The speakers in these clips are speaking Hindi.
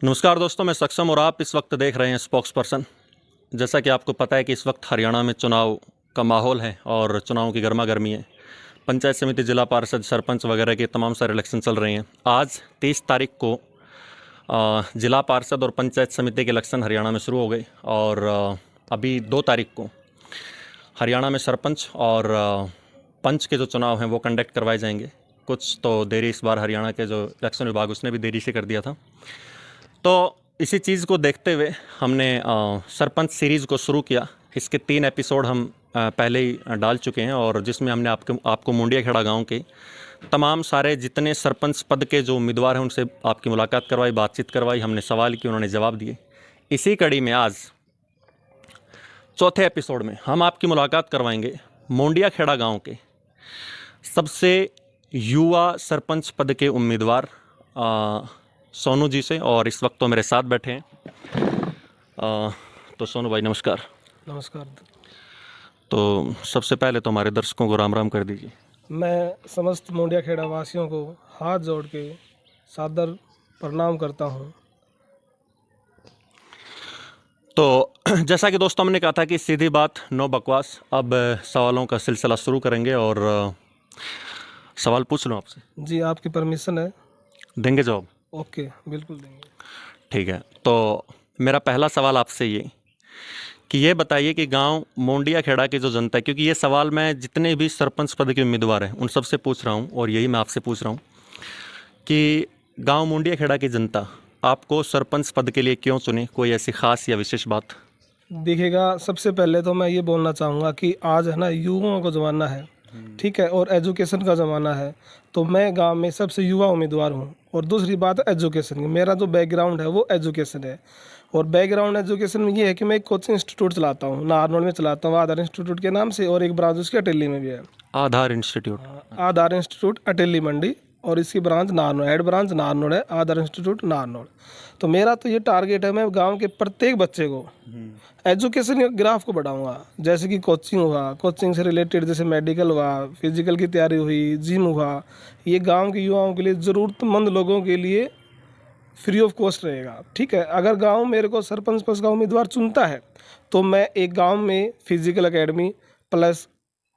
नमस्कार दोस्तों, मैं सक्षम और आप इस वक्त देख रहे हैं स्पोक्स पर्सन। जैसा कि आपको पता है कि इस वक्त हरियाणा में चुनाव का माहौल है और चुनाव की गर्मा गर्मी है। पंचायत समिति, जिला पार्षद, सरपंच वगैरह के तमाम सारे इलेक्शन चल रहे हैं। आज 23 तारीख को जिला पार्षद और पंचायत समिति के इलेक्शन हरियाणा में शुरू हो गए और अभी 2 तारीख को हरियाणा में सरपंच और पंच के जो चुनाव हैं वो कंडक्ट करवाए जाएंगे। कुछ तो देरी इस बार हरियाणा के जो इलेक्शन विभाग उसने भी देरी से कर दिया था। तो इसी चीज़ को देखते हुए हमने सरपंच सीरीज़ को शुरू किया। इसके 3 एपिसोड हम पहले ही डाल चुके हैं और जिसमें हमने आपको मुंडियाखेड़ा गांव के तमाम सारे जितने सरपंच पद के जो उम्मीदवार हैं उनसे आपकी मुलाकात करवाई, बातचीत करवाई, हमने सवाल किए, उन्होंने जवाब दिए। इसी कड़ी में आज चौथे एपिसोड में हम आपकी मुलाकात करवाएंगे मुंडियाखेड़ा गाँव के सबसे युवा सरपंच पद के उम्मीदवार सोनू जी से, और इस वक्त तो मेरे साथ बैठे हैं। तो सोनू भाई नमस्कार। नमस्कार। तो सबसे पहले तो हमारे दर्शकों को राम राम कर दीजिए। मैं समस्त मुंडियाखेड़ा वासियों को हाथ जोड़ के सादर प्रणाम करता हूं। तो जैसा कि दोस्तों हमने कहा था कि सीधी बात, नो बकवास। अब सवालों का सिलसिला शुरू करेंगे और सवाल पूछ लूँ आपसे? जी, आपकी परमिशन है? देंगे जवाब? ओके, बिल्कुल देंगे। ठीक है। तो मेरा पहला सवाल आपसे ये बताइए कि गांव मुंडियाखेड़ा की जो जनता है, क्योंकि ये सवाल मैं जितने भी सरपंच पद के उम्मीदवार हैं उन सबसे पूछ रहा हूं और यही मैं आपसे पूछ रहा हूं कि गांव मुंडियाखेड़ा की जनता आपको सरपंच पद के लिए क्यों चुने? कोई ऐसी खास या विशेष बात? देखिएगा, सबसे पहले तो मैं ये बोलना चाहूँगा कि आज है ना युवाओं का ज़माना है, ठीक है, और एजुकेशन का ज़माना है। तो मैं गांव में सबसे युवा उम्मीदवार हूं। और दूसरी बात है एजुकेशन की। मेरा जो बैकग्राउंड है वो एजुकेशन है, और बैकग्राउंड एजुकेशन में ये है कि मैं एक कोचिंग इंस्टीट्यूट चलाता हूँ, नारनौल में चलाता हूँ, आधार इंस्टीट्यूट के नाम से, और एक ब्रांच उसकी अटेली में भी है। आधार इंस्टीट्यूट? आधार इंस्टीट्यूट अटेली मंडी, और इसकी branch Narnaul, head branch Narnaul है, आधार इंस्टीट्यूट नारनौल। तो मेरा तो ये टारगेट है, मैं गांव के प्रत्येक बच्चे को एजुकेशन के ग्राफ को बढ़ाऊंगा। जैसे कि कोचिंग हुआ, कोचिंग से रिलेटेड जैसे मेडिकल हुआ, फिजिकल की तैयारी हुई, जिम हुआ, ये गांव के युवाओं के लिए, ज़रूरतमंद लोगों के लिए फ्री ऑफ कॉस्ट रहेगा, ठीक है। अगर गांव मेरे को सरपंच पद का उम्मीदवार चुनता है तो मैं एक गांव में फिजिकल एकेडमी प्लस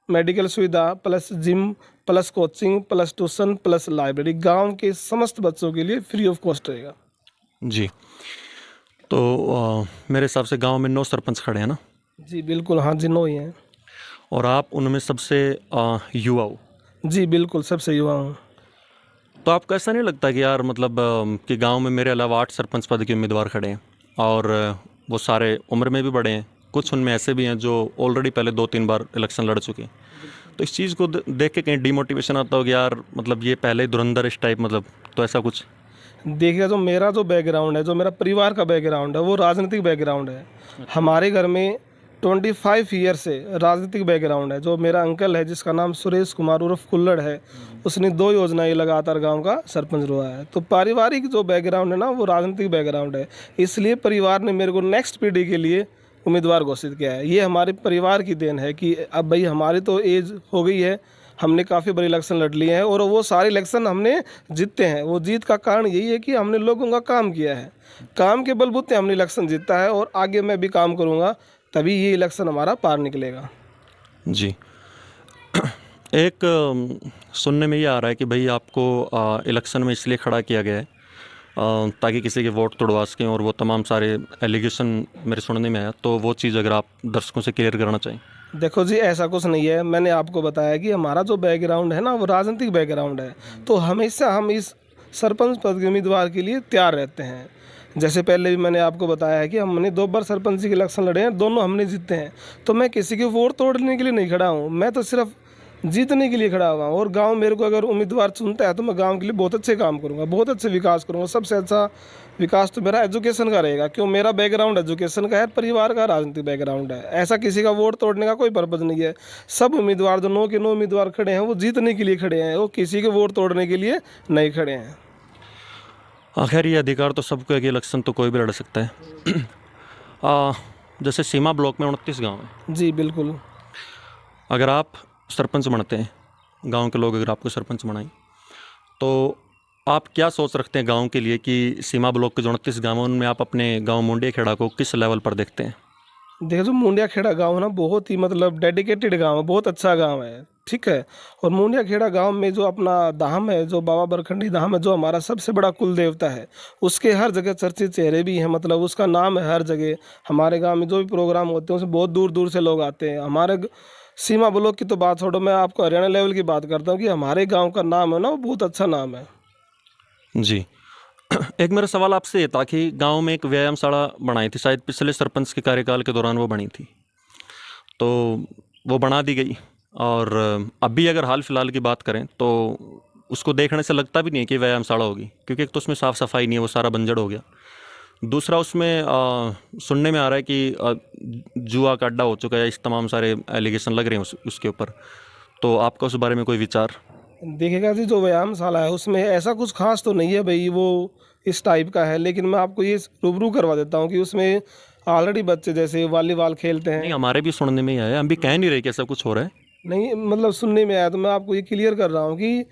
मेडिकल सुविधा plus gym plus coaching plus tuition plus library गांव के समस्त बच्चों के लिए फ्री ऑफ कॉस्ट रहेगा। जी। तो मेरे हिसाब से गांव में 9 सरपंच खड़े हैं ना? जी बिल्कुल, हाँ जी, 9 ही हैं। और आप उनमें सबसे युवा हो? जी बिल्कुल, सबसे युवा हूँ। तो आपको ऐसा नहीं लगता कि यार मतलब कि गांव में मेरे अलावा 8 सरपंच पद के उम्मीदवार खड़े हैं और वो सारे उम्र में भी बड़े हैं, कुछ उनमें ऐसे भी हैं जो ऑलरेडी पहले 2-3 बार इलेक्शन लड़ चुके हैं। तो इस चीज़ को देख के कहीं डिमोटिवेशन आता हो कि यार मतलब ये पहले ही धुरंधर इस टाइप, मतलब तो ऐसा कुछ? देखिए, जो मेरा जो बैकग्राउंड है, जो मेरा परिवार का बैकग्राउंड है, वो राजनीतिक बैकग्राउंड है। हमारे घर में 25 ईयर से राजनीतिक बैकग्राउंड है। जो मेरा अंकल है जिसका नाम सुरेश कुमार उर्फ कुल्लड़ है, उसने 2 योजनाएं लगातार गांव का सरपंच रहा है। तो पारिवारिक जो बैकग्राउंड है ना, वो राजनीतिक बैकग्राउंड है। इसलिए परिवार ने मेरे को नेक्स्ट पीढ़ी के लिए उम्मीदवार घोषित किया है। ये हमारे परिवार की देन है कि अब भाई हमारी तो एज हो गई है, हमने काफ़ी बड़े इलेक्शन लड़ लिए हैं और वो सारे इलेक्शन हमने जीते हैं। वो जीत का कारण यही है कि हमने लोगों का काम किया है, काम के बलबूते हमने इलेक्शन जीता है, और आगे मैं भी काम करूँगा, तभी ये इलेक्शन हमारा पार निकलेगा। जी। एक सुनने में ये आ रहा है कि भाई आपको इलेक्शन में इसलिए खड़ा किया गया है ताकि किसी के वोट तोड़वा सकें, और वो तमाम सारे एलिगेशन मेरे सुनने में आया। तो वो चीज़ अगर आप दर्शकों से क्लियर करना चाहें। देखो जी, ऐसा कुछ नहीं है। मैंने आपको बताया कि हमारा जो बैकग्राउंड है ना, वो राजनीतिक बैकग्राउंड है। तो हमेशा हम इस सरपंच पद के उम्मीदवार के लिए तैयार रहते हैं। जैसे पहले भी मैंने आपको बताया है कि हमने 2 बार सरपंच के इलेक्शन लड़े हैं, दोनों हमने जीते हैं। तो मैं किसी के वोट तोड़ने के लिए नहीं खड़ा हूँ, मैं तो सिर्फ जीतने के लिए खड़ा हुआ हूँ। और गांव मेरे को अगर उम्मीदवार चुनता है तो मैं गांव के लिए बहुत अच्छे काम करूँगा, बहुत अच्छे विकास करूँगा। सबसे अच्छा विकास तो मेरा एजुकेशन का रहेगा, क्यों मेरा बैकग्राउंड एजुकेशन का है, परिवार का राजनीतिक बैकग्राउंड है। ऐसा किसी का वोट तोड़ने का कोई पर्पज़ नहीं है। सब उम्मीदवार जो 9 के 9 उम्मीदवार खड़े हैं वो जीतने के लिए खड़े हैं, वो किसी के वोट तोड़ने के लिए नहीं खड़े हैं। आखिर ये अधिकार तो सबको है कि इलेक्शन तो कोई भी लड़ सकता है। जैसे सीमा ब्लॉक में 29 गाँव हैं। जी बिल्कुल। अगर आप सरपंच बनते हैं, गांव के लोग अगर आपको सरपंच बनाएं, तो आप क्या सोच रखते हैं गांव के लिए कि सीमा ब्लॉक के जो 29 गाँव हैं उनमें आप अपने गांव मुंडिया खेड़ा को किस लेवल पर देखते हैं? देखो जो मुंडिया खेड़ा गांव है ना, बहुत ही मतलब डेडिकेटेड गांव है, बहुत अच्छा गांव है, ठीक है। और मुंडिया खेड़ा गांव में जो अपना धाम है, जो बाबा बरखंडी धाम है, जो हमारा सबसे बड़ा कुल देवता है, उसके हर जगह चर्चित चेहरे भी हैं, मतलब उसका नाम है हर जगह। हमारे गांव में जो भी प्रोग्राम होते हैं उसमें बहुत दूर दूर से लोग आते हैं। सीमा ब्लॉक की तो बात छोड़ो, मैं आपको हरियाणा लेवल की बात करता हूँ कि हमारे गाँव का नाम है ना, वो बहुत अच्छा नाम है। जी। एक मेरा सवाल आपसे ये था कि गांव में एक व्यायामशाला बनाई थी, शायद पिछले सरपंच के कार्यकाल के दौरान वो बनी थी, तो वो बना दी गई। और अभी अगर हाल फिलहाल की बात करें तो उसको देखने से लगता भी नहीं है कि व्यायामशाला होगी, क्योंकि एक तो उसमें साफ़ सफाई नहीं है, वो सारा बंजड़ हो गया। दूसरा उसमें सुनने में आ रहा है कि जुआ का अड्डा हो चुका है, इस तमाम सारे एलिगेशन लग रहे हैं उसके ऊपर। तो आपका उस बारे में कोई विचार? देखिएगा जी, जो व्यायामशाला है उसमें ऐसा कुछ खास तो नहीं है भाई, वो इस टाइप का है, लेकिन मैं आपको ये रूबरू करवा देता हूँ कि उसमें ऑलरेडी बच्चे जैसे वॉलीबॉल खेलते नहीं, हैं। हमारे भी सुनने में ही आया, हम भी कह नहीं रहे कि ऐसा कुछ हो रहा है। नहीं मतलब सुनने में आया, तो मैं आपको ये क्लियर कर रहा हूँ कि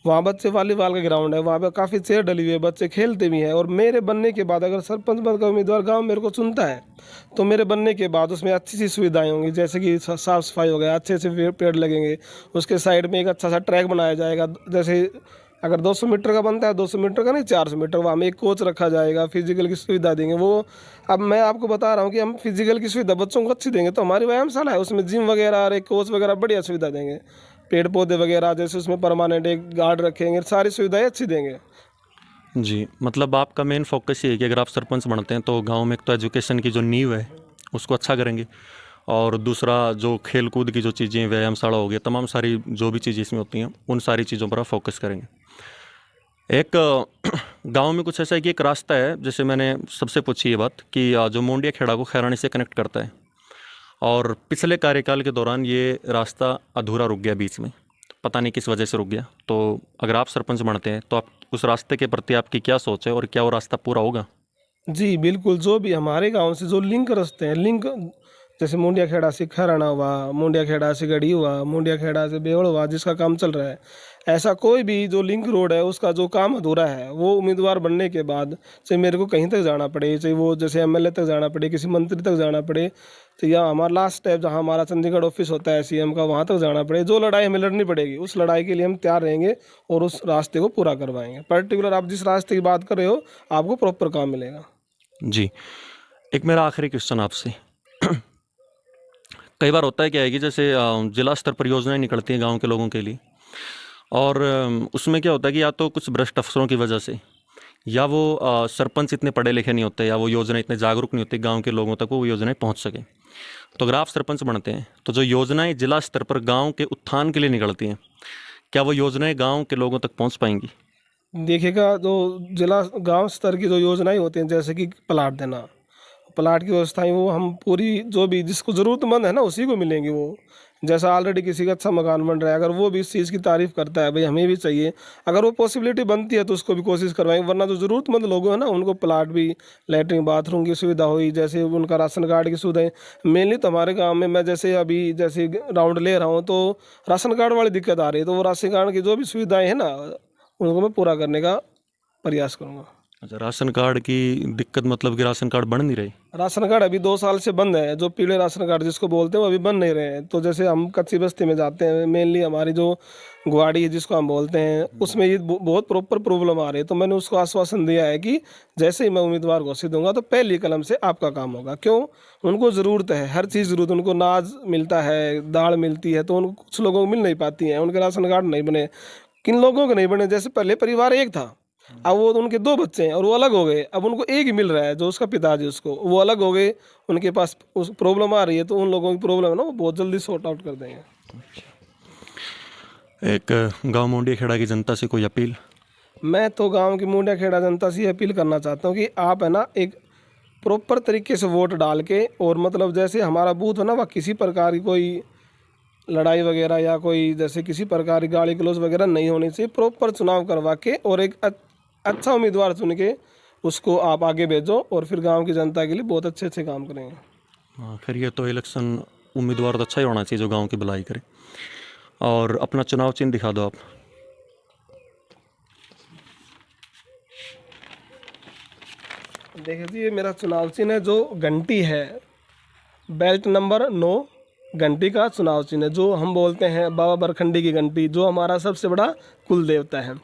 वहाँ बच्चे वॉलीबॉल का ग्राउंड है, वहाँ पे काफ़ी चेयर डली हुई है, बच्चे खेलते भी हैं। और मेरे बनने के बाद अगर सरपंच पद का उम्मीदवार गांव मेरे को चुनता है, तो मेरे बनने के बाद उसमें अच्छी सी सुविधाएं होंगी, जैसे कि साफ सफाई हो गया, अच्छे से पेड़ लगेंगे, उसके साइड में एक अच्छा सा ट्रैक बनाया जाएगा। जैसे अगर 200 मीटर का बनता है, 200 मीटर का नहीं, 400 मीटर, वहाँ में एक कोच रखा जाएगा, फिजिकल की सुविधा देंगे वो। अब मैं आपको बता रहा हूँ कि हम फिजिकल की सुविधा बच्चों को अच्छी देंगे, तो हमारी व्यायामशाला है उसमें जिम वगैरह और एक कोच वगैरह बढ़िया सुविधा देंगे। पेड़ पौधे वगैरह जैसे उसमें परमानेंट एक गार्ड रखेंगे, सारी सुविधाएं अच्छी देंगे। जी, मतलब आपका मेन फोकस ये है कि अगर आप सरपंच बनते हैं तो गांव में एक तो एजुकेशन की जो नींव है उसको अच्छा करेंगे, और दूसरा जो खेल कूद की जो चीज़ें, व्यायामशाला हो गया, तमाम सारी जो भी चीज़ें इसमें होती हैं उन सारी चीज़ों पर आप फोकस करेंगे। एक गांव में कुछ ऐसा है कि एक रास्ता है, जैसे मैंने सबसे पूछी ये बात कि जो मोंडिया खेड़ा को खैरानी से कनेक्ट करता है, और पिछले कार्यकाल के दौरान ये रास्ता अधूरा रुक गया बीच में, पता नहीं किस वजह से रुक गया। तो अगर आप सरपंच बनते हैं तो आप उस रास्ते के प्रति आपकी क्या सोच है, और क्या वो रास्ता पूरा होगा? जी बिल्कुल, जो भी हमारे गांव से जो लिंक रास्ते हैं, लिंक जैसे मुंडिया खेड़ा से खैराना हुआ, मुंडिया खेड़ा से गढ़ी हुआ, मुंडिया खेड़ा से बेवड़ हुआ, जिसका काम चल रहा है, ऐसा कोई भी जो लिंक रोड है उसका जो काम अधूरा है, वो उम्मीदवार बनने के बाद चाहे मेरे को कहीं तक जाना पड़े, चाहे वो जैसे एमएलए तक जाना पड़े, किसी मंत्री तक जाना पड़े, तो या हमारा लास्ट स्टेप जहाँ हमारा चंडीगढ़ ऑफिस होता है सीएम का, वहाँ तक जाना पड़े, जो लड़ाई हमें लड़नी पड़ेगी उस लड़ाई के लिए हम तैयार रहेंगे और उस रास्ते को पूरा करवाएंगे। पर्टिकुलर आप जिस रास्ते की बात कर रहे हो, आपको प्रॉपर काम मिलेगा। जी, एक मेरा आखिरी क्वेश्चन आपसे। कई बार होता है क्या है कि जैसे जिला स्तर पर योजनाएं निकलती हैं गांव के लोगों के लिए, और उसमें क्या होता है कि या तो कुछ भ्रष्ट अफसरों की वजह से, या वो सरपंच इतने पढ़े लिखे नहीं होते, या वो योजना इतने जागरूक नहीं होती गांव के लोगों तक वो योजनाएं पहुंच सके। तो अगर आप सरपंच बनते हैं तो जो योजनाएं जिला स्तर पर गांव के उत्थान के लिए निकलती हैं, क्या वो योजनाएं गांव के लोगों तक पहुंच पाएंगी? देखिएगा, जो जिला गांव स्तर की जो योजनाएं होती हैं, जैसे कि प्लाट देना, प्लाट की व्यवस्थाएं, वो हम पूरी जो भी जिसको ज़रूरतमंद है ना उसी को मिलेंगी। वो जैसा ऑलरेडी किसी का अच्छा मकान बन रहा है, अगर वो भी इस चीज़ की तारीफ़ करता है भाई हमें भी चाहिए, अगर वो पॉसिबिलिटी बनती है तो उसको भी कोशिश करवाएंगे। वरना जो ज़रूरतमंद लोग हैं ना, उनको प्लाट भी, लैट्रिन बाथरूम की सुविधा हुई, जैसे उनका राशन कार्ड की सुविधाएं। मेनली तो हमारे गाँव में, मैं जैसे अभी जैसे राउंड ले रहा हूँ, तो राशन कार्ड वाली दिक्कत आ रही है, तो वो राशन कार्ड की जो भी सुविधाएँ हैं ना, उनको मैं पूरा करने का प्रयास करूँगा। अच्छा, राशन कार्ड की दिक्कत मतलब कि राशन कार्ड बन नहीं रहे? राशन कार्ड अभी 2 साल से बंद है, जो पीले राशन कार्ड जिसको बोलते हैं वो अभी बन नहीं रहे हैं। तो जैसे हम कच्ची बस्ती में जाते हैं, मेनली हमारी जो गुवाड़ी है जिसको हम बोलते हैं, उसमें ये बहुत प्रॉपर प्रॉब्लम आ रही है। तो मैंने उसको आश्वासन दिया है कि जैसे ही मैं उम्मीदवार घोषित दूंगा तो पहली कलम से आपका काम होगा। क्यों? उनको ज़रूरत है, हर चीज़ ज़रूरत, उनको अनाज मिलता है, दाल मिलती है, तो उनको कुछ लोगों को मिल नहीं पाती है, उनके राशन कार्ड नहीं बने। किन लोगों के नहीं बने? जैसे पहले परिवार एक था, अब वो उनके 2 बच्चे हैं और वो अलग हो गए, अब उनको एक ही मिल रहा है, जो उसका पिताजी, उसको वो अलग हो गए, उनके पास उस प्रॉब्लम आ रही है, तो उन लोगों की प्रॉब्लम है ना, वो बहुत जल्दी सॉर्ट आउट कर देंगे। एक गांव मुंडिया खेड़ा की जनता से कोई अपील? मैं तो गांव की मुंडिया खेड़ा जनता से ये अपील करना चाहता हूँ कि आप है ना, एक प्रॉपर तरीके से वोट डाल के, और मतलब जैसे हमारा बूथ है ना, वह किसी प्रकार की कोई लड़ाई वगैरह या कोई जैसे किसी प्रकार की गाली गलौज वगैरह नहीं होनी चाहिए। प्रॉपर चुनाव करवा के और एक अच्छा उम्मीदवार चुन के उसको आप आगे भेजो, और फिर गांव की जनता के लिए बहुत अच्छे अच्छे काम करेंगे। हाँ, फिर ये तो इलेक्शन उम्मीदवार तो अच्छा ही होना चाहिए जो गांव की भलाई करे। और अपना चुनाव चिन्ह दिखा दो आप। देखिए जी, ये मेरा चुनाव चिन्ह है जो घंटी है, बेल्ट नंबर 9 घंटी का चुनाव चिन्ह है, जो हम बोलते हैं बाबा बरखंडी की घंटी, जो हमारा सबसे बड़ा कुल देवता है।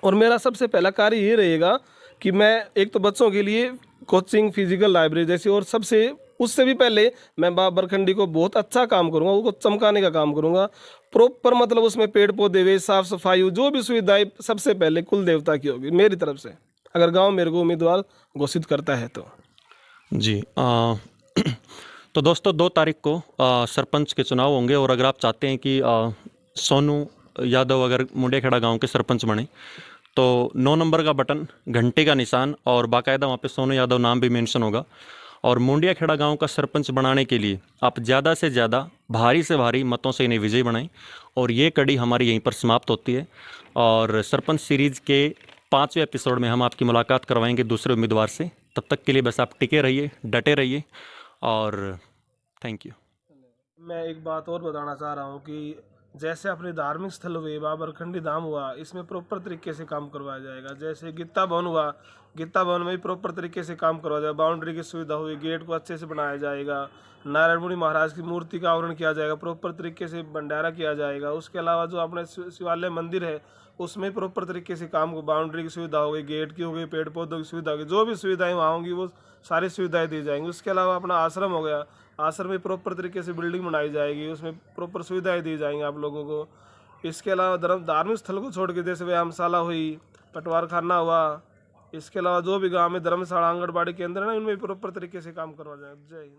और मेरा सबसे पहला कार्य ये रहेगा कि मैं एक तो बच्चों के लिए कोचिंग, फिजिकल लाइब्रेरी जैसी, और सबसे उससे भी पहले मैं बाबा बरखंडी को बहुत अच्छा काम करूँगा, उसको चमकाने का काम करूँगा प्रॉपर, मतलब उसमें पेड़ पौधे वे, साफ सफाई हो, जो भी सुविधाएं सबसे पहले कुल देवता की होगी मेरी तरफ से, अगर गांव मेरे को उम्मीदवार घोषित करता है तो। जी तो दोस्तों 2 तारीख को सरपंच के चुनाव होंगे, और अगर आप चाहते हैं कि सोनू यादव अगर मुंडियाखेड़ा गांव के सरपंच बने तो 9 नंबर का बटन, घंटे का निशान, और बाकायदा वहाँ पे सोनू यादव नाम भी मेंशन होगा। और मुंडियाखेड़ा गांव का सरपंच बनाने के लिए आप ज़्यादा से ज़्यादा, भारी से भारी मतों से इन्हें विजयी बनाएं। और ये कड़ी हमारी यहीं पर समाप्त होती है, और सरपंच सीरीज़ के 5वें एपिसोड में हम आपकी मुलाकात करवाएंगे दूसरे उम्मीदवार से। तब तक के लिए बस आप टिके रहिए, डटे रहिए, और थैंक यू। मैं एक बात और बताना चाह रहा हूँ कि जैसे अपने धार्मिक स्थल हुए, बाबा बरखंडी धाम हुआ, इसमें प्रॉपर तरीके से काम करवाया जाएगा। जैसे गीता भवन हुआ, गीता भवन में भी प्रॉपर तरीके से काम करवाया जाएगा, बाउंड्री की सुविधा हुई, गेट को अच्छे से बनाया जाएगा, नारायण मुनि महाराज की मूर्ति का आवरण किया जाएगा, प्रॉपर तरीके से भंडारा किया जाएगा। उसके अलावा जो अपने शिवालय मंदिर है उसमें प्रॉपर तरीके से काम को, बाउंड्री की सुविधा हो गई, गेट की हो गई, पेड़ पौधों की सुविधा होगी, जो भी सुविधाएं वहाँ होंगी वो सारी सुविधाएं दी जाएंगी। उसके अलावा अपना आश्रम हो गया, आश्रम में प्रॉपर तरीके से बिल्डिंग बनाई जाएगी, उसमें प्रॉपर सुविधाएं दी जाएंगी आप लोगों को। इसके अलावा धार्मिक स्थल को छोड़ के जैसे व्यायामशाला हुई, पटवार खाना हुआ, इसके अलावा जो भी गांव में धर्मशाला, आंगनबाड़ी केंद्र है ना, इनमें प्रॉपर तरीके से काम करवा जाएगा। जय हिंद।